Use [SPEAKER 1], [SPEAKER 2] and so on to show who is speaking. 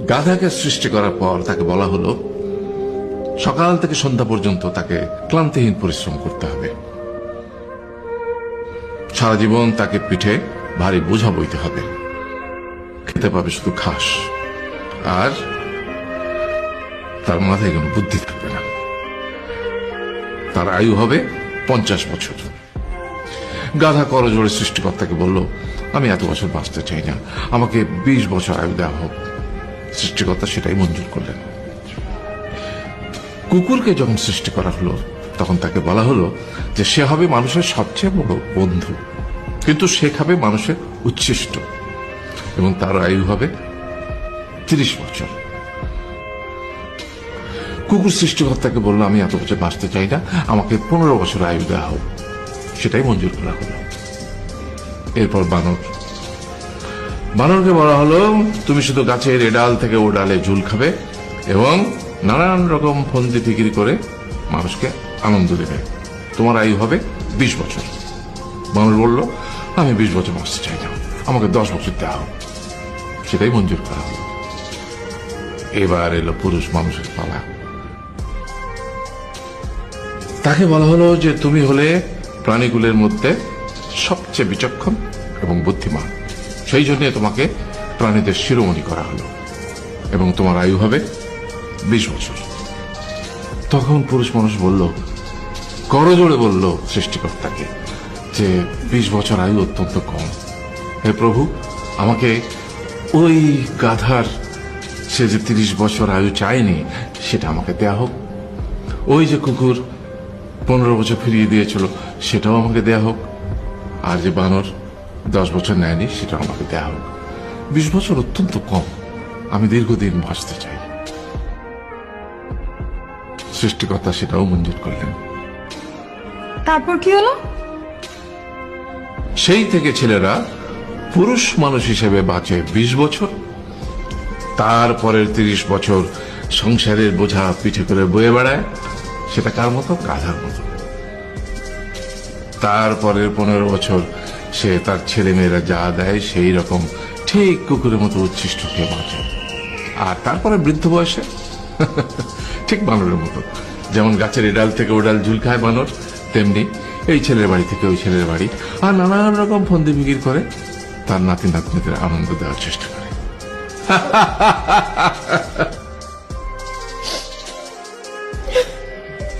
[SPEAKER 1] গাধাকে সৃষ্টি করার পর তাকে বলা হলো সকাল থেকে সন্ধ্যা পর্যন্ত তাকে ক্লান্তিহীন পরিশ্রম করতে হবে, সারা জীবন তাকে পিঠে ভারী বোঝা বইতে হবে, খেতে পাবে শুধু ঘাস, আর তার মাথায় কোনো বুদ্ধি থাকবে না। তার আয়ু হবে 50 বছর। গাধা করজোড়ে সৃষ্টিকর্তাকে বলল, আমি এত বছর বাঁচতে চাই না, আমাকে 20 বছর আয়ু দেওয়া হোক। সৃষ্টিকর্তা সেটাই মঞ্জুর করলেন। কুকুরকে যখন সৃষ্টি করা হলো তখন তাকে বলা হলো যে সে হবে মানুষের সবচেয়ে বড় বন্ধু, কিন্তু সে খাবে মানুষের উচ্ছিষ্ট, এবং তার আয়ু হবে 30 বছর। কুকুর সৃষ্টিকর্তাকে বলল, আমি এত বছর বাঁচতে চাই না, আমাকে 15 বছর আয়ু দেওয়া হোক। সেটাই মঞ্জুর করা হলো। এরপর বানরকে বলা হলো, তুমি শুধু গাছের এ ডাল থেকে ও ডালে ঝুল খাবে এবং নানান রকম ফন্দি ফিকির করে মানুষকে আনন্দ দেবে, তোমার আয়ু হবে 20 বছর। বানর বলল, আমি 20 বছর বাঁচতে চাই না, আমাকে 10 বছর দেওয়া হোক। সেটাই মঞ্জুর করা হলো। এবার এলো পুরুষ মানুষের পালা। তাকে বলা হলো যে তুমি হলে প্রাণীগুলোর মধ্যে সবচেয়ে বিচক্ষণ এবং বুদ্ধিমান, সেই জন্য তোমাকে প্রাণীদের শিরোমণি করা হলো এবং তোমার আয়ু হবে 20 বছর। তখন পুরুষ মানুষ বলল, করজোড়ে বলল সৃষ্টিকর্তাকে যে 20 বছর আয়ু অত্যন্ত কম, হে প্রভু, আমাকে ওই গাধার সে যে 30 বছর আয়ু চায়নি সেটা আমাকে দেয়া হোক, ওই যে কুকুর 15 বছর ফিরিয়ে দিয়েছিল সেটাও আমাকে দেয়া হোক, আর যে বানর 10 বছর নেয়নি সেটাও আমাকে দেয়া হোক। 20 বছর অত্যন্ত কম, আমি দীর্ঘদিন বাঁচতে চাই। সৃষ্টিকর্তা সেটাও মঞ্জুর করলেন।
[SPEAKER 2] তারপর কি হলো?
[SPEAKER 1] সেই থেকে ছেলেরা পুরুষ মানুষ হিসেবে বাঁচে 20 বছর, তারপরের 30 বছর সংসারের বোঝা পিঠে করে বয়ে বেড়ায়, সেটা কার মতো? গাধার মতো। তারপরের 15 বছর সে তার ছেলে মেয়েরা যা দেয় সেই রকম ঠিক কুকুরের মতো উচ্ছিষ্ট খেয়ে বাঁচে। আর তারপরে বৃদ্ধ বয়সে ঠিক বানরের মতো, যেমন গাছের এডাল থেকে ওডাল ঝুল খায় বানর, তেমনি এই ছেলের বাড়ি থেকে ওই ছেলের বাড়ি, আর নানান রকম ফন্দি ফিকির করে তার নাতি নাতনিদের আনন্দ দেওয়ার চেষ্টা করে।